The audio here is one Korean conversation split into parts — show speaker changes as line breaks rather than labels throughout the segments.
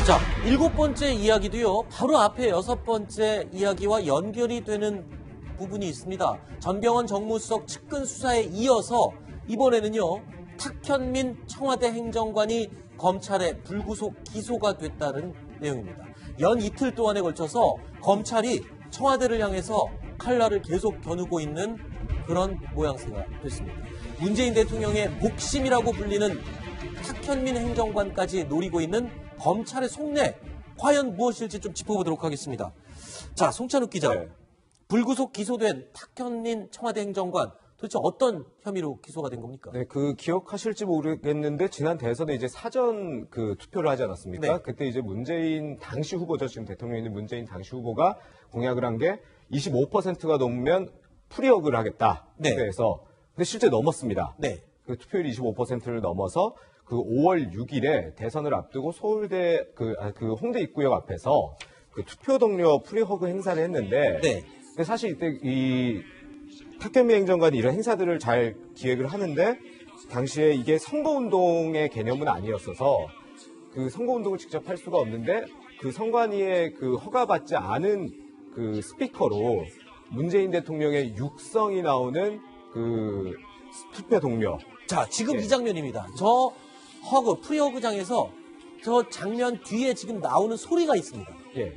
자, 7번째 이야기도요, 바로 앞에 6번째 이야기와 연결이 되는 부분이 있습니다. 전병헌 정무수석 측근 수사에 이어서 이번에는요, 탁현민 청와대 행정관이 검찰에 불구속 기소가 됐다는 내용입니다. 연 이틀 동안에 걸쳐서 검찰이 청와대를 향해서 칼날을 계속 겨누고 있는 그런 모양새가 됐습니다. 문재인 대통령의 목심이라고 불리는 탁현민 행정관까지 노리고 있는 검찰의 속내, 과연 무엇일지 좀 짚어보도록 하겠습니다. 자, 송찬욱 기자.
네.
불구속 기소된 탁현민 청와대 행정관, 도대체 어떤 혐의로 기소가 된 겁니까?
네, 기억하실지 모르겠는데 지난 대선에 이제 사전 투표를 하지 않았습니까?
네.
그때 이제 문재인 당시 후보죠. 지금 대통령이 있는 문재인 당시 후보가 공약을 한 게 25%가 넘으면 프리허그를 하겠다.
네.
투표에서. 근데 실제 넘었습니다.
네.
그 투표율이 25%를 넘어서 그 5월 6일에 대선을 앞두고 서울대 홍대 입구역 앞에서 그 투표 동료 프리허그 행사를 했는데
네.
근데 사실 이때 이 탁현민 행정관이 이런 행사들을 잘 기획을 하는데 당시에 이게 선거운동의 개념은 아니었어서 그 선거운동을 직접 할 수가 없는데 그 선관위의 그 허가받지 않은 그 스피커로 문재인 대통령의 육성이 나오는 그 투표 동료.
자, 지금
예.
이 장면입니다. 저 프리허그장에서 저 장면 뒤에 지금 나오는 소리가 있습니다.
예.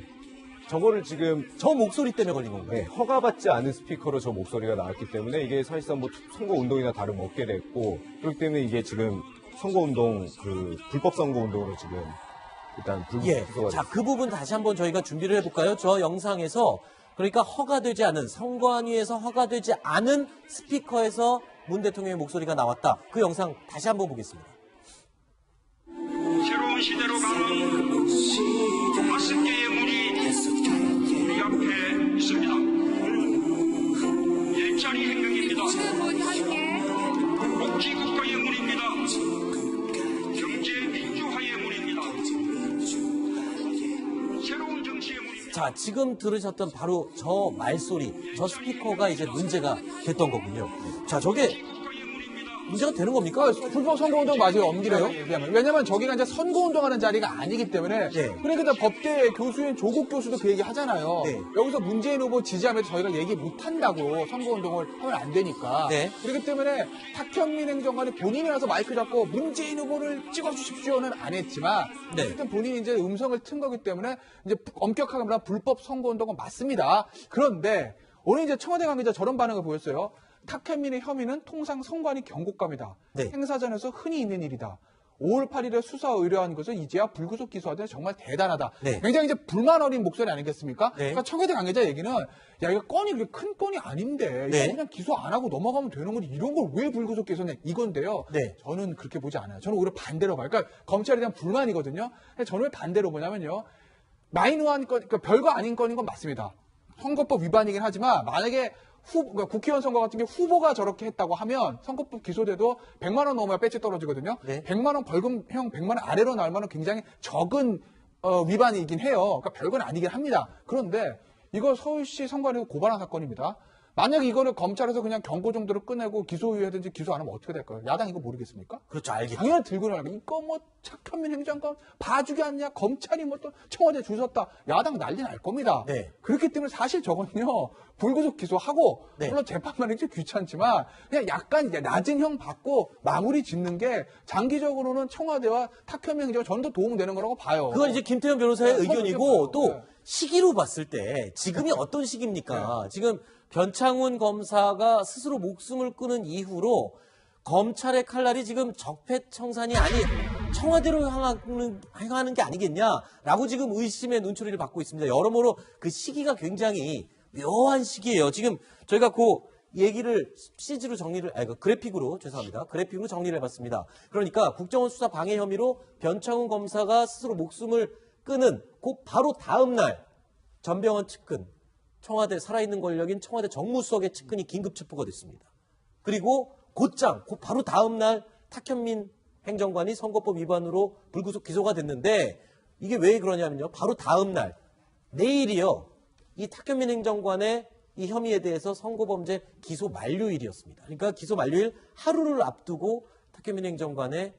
저거를 지금
저 목소리 때문에 걸린 건가요?
네, 허가받지 않은 스피커로 저 목소리가 나왔기 때문에 이게 사실상 뭐 선거운동이나 다름없게 됐고 그렇기 때문에 이게 지금 선거운동 불법 선거운동으로 지금 일단
예.
불구속가
자, 그 부분 다시 한번 저희가 준비를 해볼까요? 저 영상에서 그러니까 허가되지 않은 선관위에서 허가되지 않은 스피커에서 문 대통령의 목소리가 나왔다. 그 영상 다시 한번 보겠습니다.
새로운 시대로 가는 5개의 문이 우리 앞에 있습니다. 일자리 혁명입니다. 복지국가의 문입니다. 경제 민주화의 문입니다. 새로운 정치의 문입니다.
자, 지금 들으셨던 바로 저 말소리, 저 스피커가 이제 문제가 됐던 거군요. 자, 저게 문제가 되는 겁니까?
불법 선거운동 맞아요, 엄기래요. 왜냐면 저기가 이제 선거운동하는 자리가 아니기 때문에.
네.
그러니까 법대 교수인 조국 교수도 그 얘기 하잖아요.
네.
여기서 문재인 후보 지지하면서 저희가 얘기 못 한다고 선거운동을 하면 안 되니까.
네.
그렇기 때문에 탁현민 행정관이 본인이 와서 마이크 잡고 문재인 후보를 찍어주십시오는 안 했지만.
네.
어쨌든 본인이 이제 음성을 튼 거기 때문에 이제 엄격하게 말하면 불법 선거운동은 맞습니다. 그런데 오늘 이제 청와대 관계자 저런 반응을 보였어요. 탁현민의 혐의는 통상 선관위 경고감이다.
네.
행사장에서 흔히 있는 일이다. 5월 8일에 수사 의뢰한 것을 이제야 불구속 기소하되 정말 대단하다.
네.
굉장히 이제 불만 어린 목소리 아니겠습니까?
네.
그러니까 청와대 관계자 얘기는 야 이거 건이 그렇게 큰 건이 아닌데
네.
이거 그냥 기소 안 하고 넘어가면 되는 건데 이런 걸 왜 불구속 기소냐 이건데요.
네.
저는 그렇게 보지 않아요. 저는 오히려 반대로 봐요. 그러니까 검찰에 대한 불만이거든요. 근데 저는 왜 반대로 보냐면요. 마이너한 건, 그러니까 별거 아닌 건인 건 맞습니다. 선거법 위반이긴 하지만 만약에 그러니까 국회의원 선거 같은 게 후보가 저렇게 했다고 하면 선거법 기소돼도 100만 원 넘어야 배지 떨어지거든요.
네.
100만 원 벌금형 100만 원 아래로 나오면 굉장히 적은 위반이긴 해요. 그러니까 별건 아니긴 합니다. 그런데 이거 서울시 선관위가 고발한 사건입니다. 만약 이거를 검찰에서 그냥 경고 정도로 끝내고 기소유예든지 기소 안 하면 어떻게 될까요? 야당 이거 모르겠습니까?
그렇죠, 알겠죠.
당연히 들고 나가고 이거 뭐 탁현민 행정관 봐주기 않냐? 검찰이 뭐 또 청와대 줄 섰다. 야당 난리 날 겁니다.
네.
그렇기 때문에 사실 저거는요. 불구속 기소하고
네.
물론 재판만 하기 귀찮지만 그냥 약간 이제 낮은 형 받고 마무리 짓는 게 장기적으로는 청와대와 탁현민 행정관 전도 도움되는 거라고 봐요.
그건 이제 김태현 변호사의
네,
의견이고
서로
또
네.
시기로 봤을 때 지금이 어떤 시기입니까? 지금 변창훈 검사가 스스로 목숨을 끊은 이후로 검찰의 칼날이 지금 적폐청산이 아닌 청와대로 향하는 게 아니겠냐라고 지금 의심의 눈초리를 받고 있습니다. 여러모로 그 시기가 굉장히 묘한 시기예요. 지금 저희가 그 얘기를 CG로 그래픽으로 죄송합니다. 그래픽으로 정리를 해봤습니다. 그러니까 국정원 수사 방해 혐의로 변창훈 검사가 스스로 목숨을 끊은 그 바로 다음 날 전병헌 측근 청와대 살아있는 권력인 청와대 정무수석의 측근이 긴급 체포가 됐습니다. 그리고 곧장 바로 다음 날 탁현민 행정관이 선거법 위반으로 불구속 기소가 됐는데 이게 왜 그러냐면요. 바로 다음 날 내일이요. 이 탁현민 행정관의 이 혐의에 대해서 선거범죄 기소 만료일이었습니다. 그러니까 기소 만료일 하루를 앞두고 탁현민 행정관의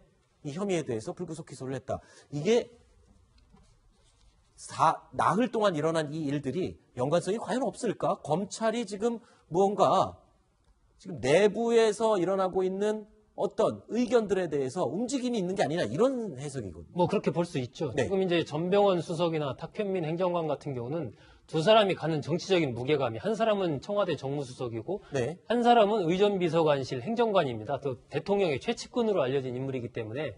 이 혐의에 대해서 불구속 기소를 했다. 이게 나흘 동안 일어난 이 일들이 연관성이 과연 없을까? 검찰이 지금 무언가 지금 내부에서 일어나고 있는 어떤 의견들에 대해서 움직임이 있는 게 아니라 이런 해석이거든요.
뭐 그렇게 볼 수 있죠.
네.
지금 이제 전병헌 수석이나 탁현민 행정관 같은 경우는 두 사람이 갖는 정치적인 무게감이 한 사람은 청와대 정무수석이고
네.
한 사람은 의전비서관실 행정관입니다. 또 대통령의 최측근으로 알려진 인물이기 때문에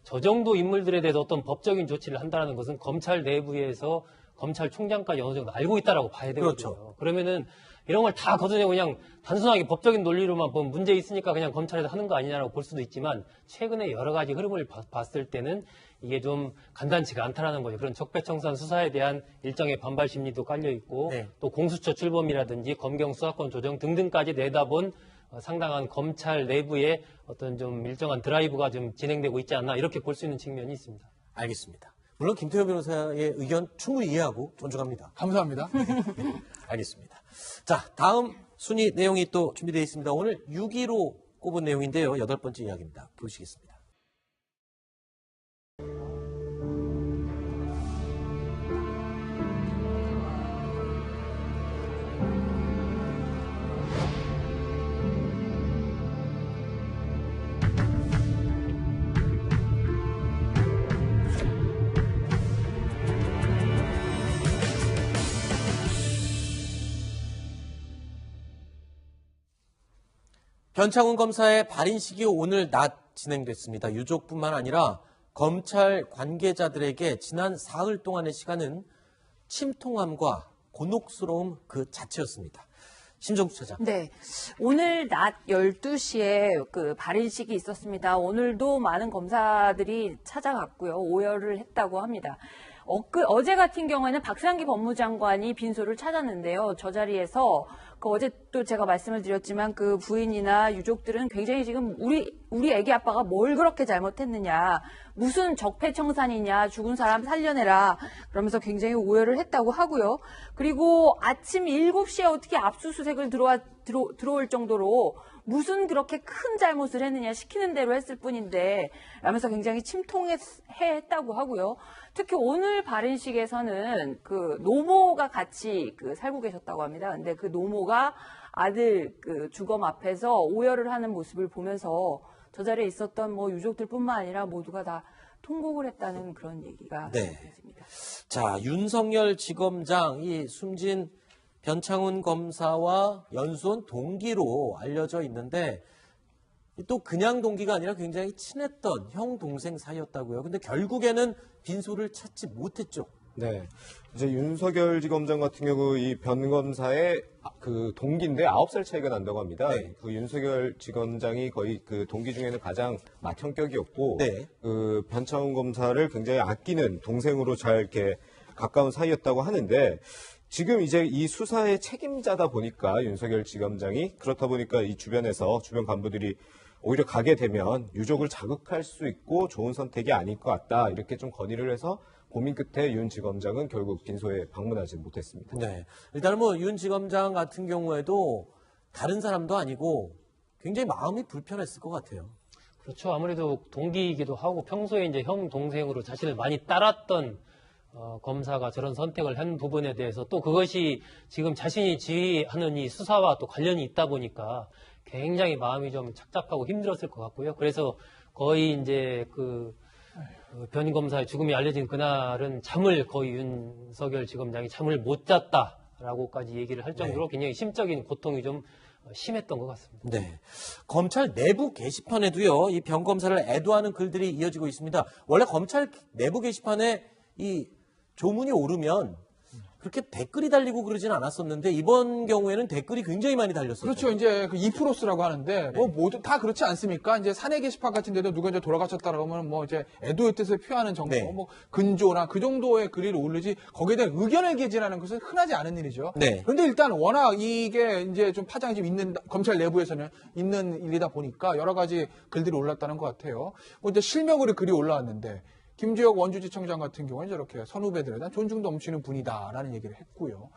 저 정도 인물들에 대해서 어떤 법적인 조치를 한다는 것은 검찰 내부에서 검찰총장까지 어느 정도 알고 있다라고 봐야 되거든요.
그렇죠.
그러면은 이런 걸 다 걷어내고 그냥 단순하게 법적인 논리로만 보면 문제 있으니까 그냥 검찰에서 하는 거 아니냐라고 볼 수도 있지만 최근에 여러 가지 흐름을 봤을 때는 이게 좀 간단치가 않다라는 거죠. 그런 적폐청산 수사에 대한 일정의 반발 심리도 깔려 있고
네.
또 공수처 출범이라든지 검경 수사권 조정 등등까지 내다본 상당한 검찰 내부의 어떤 좀 일정한 드라이브가 좀 진행되고 있지 않나 이렇게 볼 수 있는 측면이 있습니다.
알겠습니다. 물론 김태호 변호사의 의견 충분히 이해하고 존중합니다.
감사합니다.
알겠습니다. 자, 다음 순위 내용이 또 준비되어 있습니다. 오늘 6위로 꼽은 내용인데요. 8번째 이야기입니다. 보시겠습니다. 변창훈 검사의 발인식이 오늘 낮 진행됐습니다. 유족뿐만 아니라 검찰 관계자들에게 지난 사흘 동안의 시간은 침통함과 곤혹스러움 그 자체였습니다. 심정수 차장.
네. 오늘 낮 12시에 그 발인식이 있었습니다. 오늘도 많은 검사들이 찾아갔고요. 오열을 했다고 합니다. 어제 같은 경우에는 박상기 법무장관이 빈소를 찾았는데요. 저 자리에서 어제 또 제가 말씀을 드렸지만 그 부인이나 유족들은 굉장히 지금 우리 애기 아빠가 뭘 그렇게 잘못했느냐, 무슨 적폐청산이냐, 죽은 사람 살려내라 그러면서 굉장히 오열을 했다고 하고요. 그리고 아침 7시에 어떻게 압수수색을 들어올 정도로 무슨 그렇게 큰 잘못을 했느냐, 시키는 대로 했을 뿐인데 라면서 굉장히 침통했다고 하고요. 특히 오늘 발인식에서는 그 노모가 같이 살고 계셨다고 합니다. 근데 그 노모가 아들 그 주검 앞에서 오열을 하는 모습을 보면서 저 자리에 있었던 뭐 유족들뿐만 아니라 모두가 다 통곡을 했다는 그런 얘기가 있습니다.
자, 윤석열 지검장, 이 숨진 변창훈 검사와 연수원 동기로 알려져 있는데 또 그냥 동기가 아니라 굉장히 친했던 형 동생 사이였다고요. 근데 결국에는 빈소를 찾지 못했죠.
네. 이제 윤석열 지검장 같은 경우 이 변 검사의 그 동기인데 9살 차이가 난다고 합니다.
네.
그 윤석열 지검장이 거의 그 동기 중에는 가장 맏형격이었고,
네.
그 변창훈 검사를 굉장히 아끼는 동생으로 잘 이렇게 가까운 사이였다고 하는데, 지금 이제 이 수사의 책임자다 보니까 윤석열 지검장이 그렇다 보니까 이 주변에서 주변 간부들이 오히려 가게 되면 유족을 자극할 수 있고 좋은 선택이 아닐 것 같다 이렇게 좀 건의를 해서 고민 끝에 윤 지검장은 결국 빈소에 방문하지 못했습니다.
네. 일단은 뭐 윤 지검장 같은 경우에도 다른 사람도 아니고 굉장히 마음이 불편했을 것 같아요.
그렇죠. 아무래도 동기이기도 하고 평소에 이제 형 동생으로 자신을 많이 따랐던 검사가 저런 선택을 한 부분에 대해서 또 그것이 지금 자신이 지휘하는 이 수사와 또 관련이 있다 보니까 굉장히 마음이 좀 착잡하고 힘들었을 것 같고요. 그래서 거의 이제 변 검사의 죽음이 알려진 그날은 잠을 거의 윤석열 지검장이 잠을 못 잤다라고까지 얘기를 할 정도로 굉장히 심적인 고통이 좀 심했던 것 같습니다.
네. 검찰 내부 게시판에도요, 이 변 검사를 애도하는 글들이 이어지고 있습니다. 원래 검찰 내부 게시판에 이 조문이 오르면 그렇게 댓글이 달리고 그러진 않았었는데 이번 경우에는 댓글이 굉장히 많이 달렸어요.
그렇죠. 이제 그 이프로스라고 하는데 뭐 모두 다 그렇지 않습니까? 이제 사내 게시판 같은 데도 누가 이제 돌아가셨다 그러면 뭐 이제 애도의 뜻을 표하는 정도,
네.
뭐 근조나 그 정도의 글이 오르지 거기에 대한 의견을 게재하는 것은 흔하지 않은 일이죠.
네.
그런데 일단 워낙 이게 이제 좀 파장이 좀 있는 검찰 내부에서는 있는 일이다 보니까 여러 가지 글들이 올랐다는 것 같아요. 뭐 이제 실명으로 글이 올라왔는데 김주혁 원주지청장 같은 경우는 저렇게 선후배들에 대한 존중 넘치는 분이다라는 얘기를 했고요.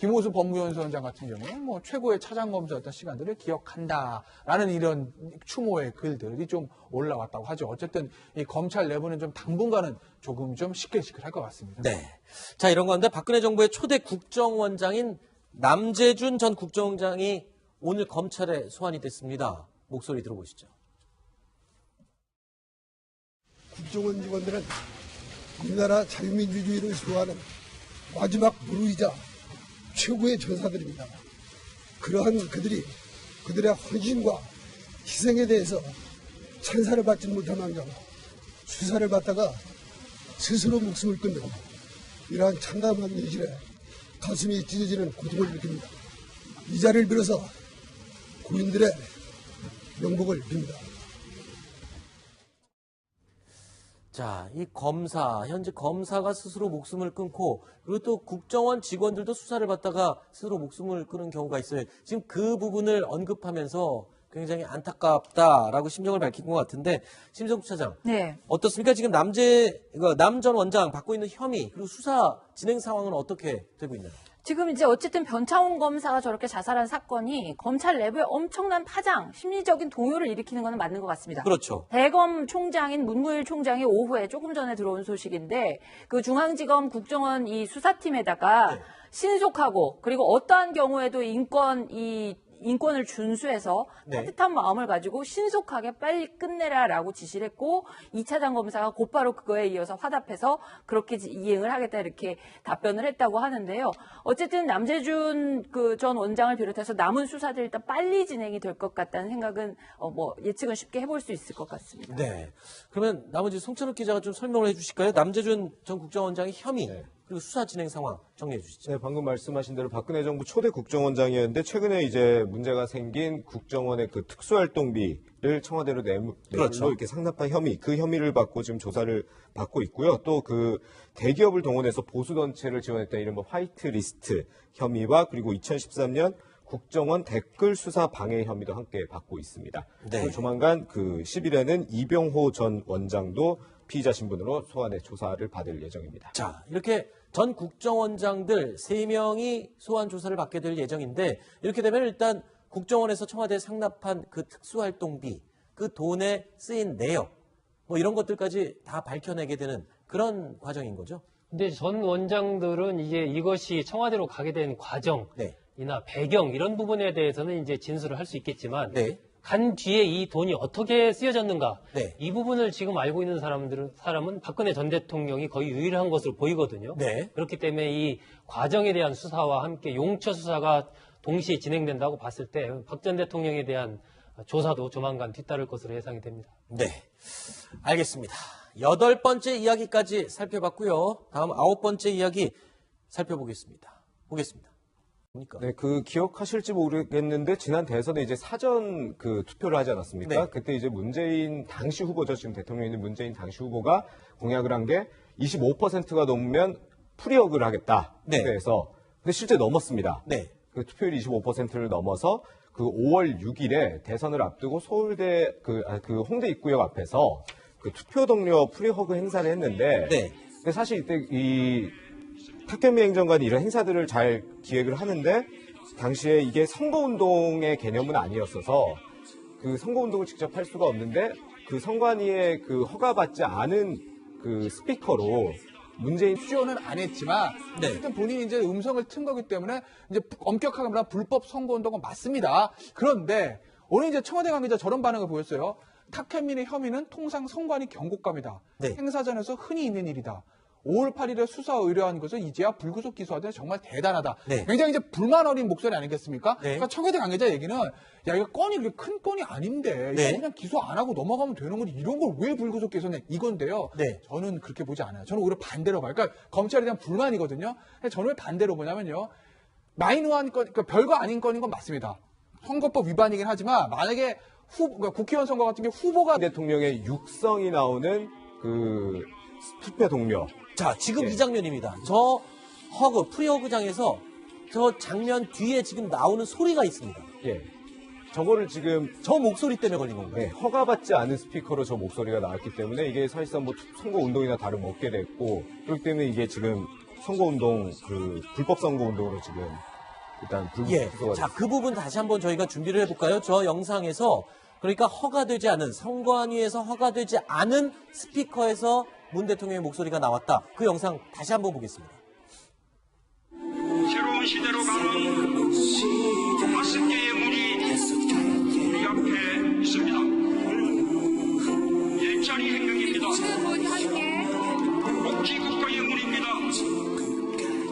김호수 법무연수원장 같은 경우는 뭐 최고의 차장검사였던 시간들을 기억한다라는 이런 추모의 글들이 좀 올라왔다고 하죠. 어쨌든 이 검찰 내부는 좀 당분간은 조금 좀 시끌시끌할 것 같습니다.
네. 자, 이런 가운데 박근혜 정부의 초대 국정원장인 남재준 전 국정원장이 오늘 검찰에 소환이 됐습니다. 목소리 들어보시죠.
국정원 직원들은 우리나라 자유민주주의를 수호하는 마지막 무르이자 최고의 전사들입니다. 그러한 그들의 헌신과 희생에 대해서 찬사를 받지 못한 망정 수사를 받다가 스스로 목숨을 끊는 이러한 참담한 현실에 가슴이 찢어지는 고통을 느낍니다. 이 자리를 빌어서 고인들의 명복을 빕니다.
자, 이 현재 검사가 스스로 목숨을 끊고, 그리고 또 국정원 직원들도 수사를 받다가 스스로 목숨을 끊은 경우가 있어요. 지금 그 부분을 언급하면서 굉장히 안타깝다라고 심정을 밝힌 것 같은데, 심성구 차장.
네.
어떻습니까? 지금 남 전 원장 받고 있는 혐의, 그리고 수사 진행 상황은 어떻게 되고 있나요?
지금 이제 어쨌든 변창훈 검사가 저렇게 자살한 사건이 검찰 내부에 엄청난 파장, 심리적인 동요를 일으키는 것은 맞는 것 같습니다.
그렇죠.
대검 총장인 문무일 총장이 오후에 조금 전에 들어온 소식인데 그 중앙지검 국정원 이 수사팀에다가
네.
신속하고 그리고 어떠한 경우에도 인권을 준수해서
네.
따뜻한 마음을 가지고 신속하게 빨리 끝내라라고 지시를 했고 2차장 검사가 곧바로 그거에 이어서 화답해서 그렇게 이행을 하겠다 이렇게 답변을 했다고 하는데요. 어쨌든 남재준 그 전 원장을 비롯해서 남은 수사들이 일단 빨리 진행이 될 것 같다는 생각은 뭐 예측은 쉽게 해볼 수 있을 것 같습니다.
네. 그러면 나머지 송철욱 기자가 좀 설명을 해주실까요? 남재준 전 국정원장의 혐의, 그리고 수사 진행 상황 정리해 주시죠.
네, 방금 말씀하신 대로 박근혜 정부 초대 국정원장이었는데 최근에 이제 문제가 생긴 국정원의 그 특수활동비를 청와대로 뇌물로
그렇죠.
이렇게 상납한 혐의, 그 혐의를 받고 지금 조사를 받고 있고요. 또 그 대기업을 동원해서 보수단체를 지원했던 이른바 화이트리스트 혐의와 그리고 2013년 국정원 댓글 수사 방해 혐의도 함께 받고 있습니다.
네.
그리고 조만간 그 10일에는 이병호 전 원장도 피의자 신분으로 소환해 조사를 받을 예정입니다.
자, 이렇게 전 국정원장들 3명이 소환 조사를 받게 될 예정인데 이렇게 되면 일단 국정원에서 청와대에 상납한 그 특수활동비, 그 돈에 쓰인 내역, 뭐 이런 것들까지 다 밝혀내게 되는 그런 과정인 거죠.
근데 전 원장들은 이제 이것이 청와대로 가게 된 과정이나
네.
배경 이런 부분에 대해서는 이제 진술을 할 수 있겠지만
네.
간 뒤에 이 돈이 어떻게 쓰여졌는가
네.
이 부분을 지금 알고 있는 사람은 박근혜 전 대통령이 거의 유일한 것으로 보이거든요.
네.
그렇기 때문에 이 과정에 대한 수사와 함께 용처 수사가 동시에 진행된다고 봤을 때 박 전 대통령에 대한 조사도 조만간 뒤따를 것으로 예상이 됩니다.
네. 알겠습니다. 8번째 이야기까지 살펴봤고요. 다음 9번째 이야기 살펴보겠습니다. 뭡니까?
네, 그 기억하실지 모르겠는데 지난 대선에 이제 사전 그 투표를 하지 않았습니까?
네.
그때 이제 문재인 당시 후보죠. 지금 대통령이 있는 문재인 당시 후보가 공약을 한 게 25%가 넘으면 프리허그를 하겠다.
네.
투표에서. 근데 실제 넘었습니다.
네.
그 투표율이 25%를 넘어서 그 5월 6일에 대선을 앞두고 서울대 그 홍대 입구역 앞에서 그 투표 동료 프리허그 행사를 했는데
네.
근데 사실 이때 이 탁현미 행정관이 이런 행사들을 잘 기획을 하는데 당시에 이게 선거운동의 개념은 아니었어서 그 선거운동을 직접 할 수가 없는데 그 선관위의 그 허가받지 않은 그 스피커로 문재인
수요는 안 했지만
네.
어쨌든 본인이 이제 음성을 튼 거기 때문에 이제 엄격하게 말하면 불법 선거운동은 맞습니다. 그런데 오늘 이제 청와대 관계자 저런 반응을 보였어요. 탁현민의 혐의는 통상 선관위 경고감이다.
네.
행사장에서 흔히 있는 일이다. 5월 8일에 수사 의뢰한 것을 이제야 불구속 기소하되 정말 대단하다.
네.
굉장히 이제 불만 어린 목소리 아니겠습니까?
네.
그러니까 청와대 관계자 얘기는 야 이거 건이 그렇게 큰 건이 아닌데
네.
이거 그냥 기소 안 하고 넘어가면 되는 건데 이런 걸 왜 불구속 기소냐 이건데요.
네.
저는 그렇게 보지 않아요. 저는 오히려 반대로 봐요. 그러니까 검찰에 대한 불만이거든요. 근데 저는 왜 반대로 보냐면요. 마이너한 건, 그러니까 별거 아닌 건인 건 맞습니다. 선거법 위반이긴 하지만 만약에 그러니까 국회의원 선거 같은 게 후보가
대통령의 육성이 나오는 그 투표 동료.
자, 지금
예.
이 장면입니다. 저 프리허그장에서 저 장면 뒤에 지금 나오는 소리가 있습니다.
예. 저거를 지금
저 목소리 때문에 걸린 건가요?
네, 허가받지 않은 스피커로 저 목소리가 나왔기 때문에 이게 사실상 뭐 선거운동이나 다름없게 됐고 그렇기 때문에 이게 지금 선거운동 그 불법 선거운동으로 지금 일단
예.
불구속소가
자, 그 부분 다시 한번 저희가 준비를 해볼까요? 저 영상에서 그러니까 허가되지 않은 선관위에서 허가되지 않은 스피커에서 문 대통령의 목소리가 나왔다. 그 영상 다시 한번 보겠습니다.
새로운 시대로 가는 5개의 문이 우리 앞에 있습니다. 일자리 혁명입니다. 복지국가의 문입니다.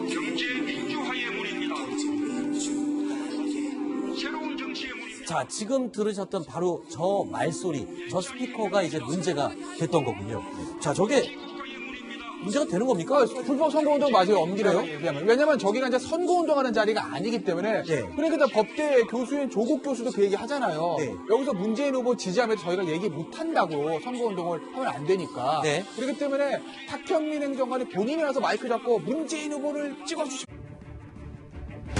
경제 민주화의 문입니다. 새로운 정치의 문입니다.
자, 지금 들으셨던 바로 저 말소리, 저 스피커가 이제 문제가 됐던 거군요. 자, 저게 문제가 되는 겁니까?
불법 선거운동 맞아요, 엄기래요. 왜냐면 저기가 이제 선거운동하는 자리가 아니기 때문에.
네.
그러니까 법대 교수인 조국 교수도 그 얘기 하잖아요.
네.
여기서 문재인 후보 지지하면서 저희가 얘기 못 한다고 선거운동을 하면 안 되니까.
네.
그렇기 때문에 탁현민 행정관이 본인이 와서 마이크 잡고 문재인 후보를 찍어주시고.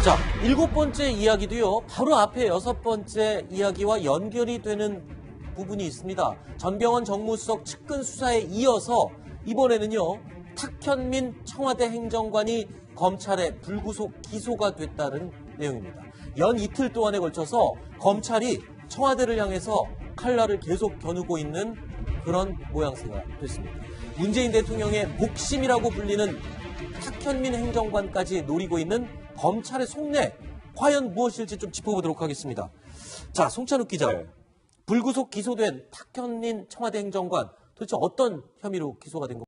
자, 7번째 이야기도요, 바로 앞에 6번째 이야기와 연결이 되는 부분이 있습니다. 전병헌 정무수석 측근 수사에 이어서 이번에는요, 탁현민 청와대 행정관이 검찰에 불구속 기소가 됐다는 내용입니다. 연 이틀 동안에 걸쳐서 검찰이 청와대를 향해서 칼날을 계속 겨누고 있는 그런 모양새가 됐습니다. 문재인 대통령의 목심이라고 불리는 탁현민 행정관까지 노리고 있는 검찰의 속내, 과연 무엇일지 좀 짚어보도록 하겠습니다. 자, 송찬욱 기자.
네.
불구속 기소된 탁현민 청와대 행정관, 도대체 어떤 혐의로 기소가 된 겁니까?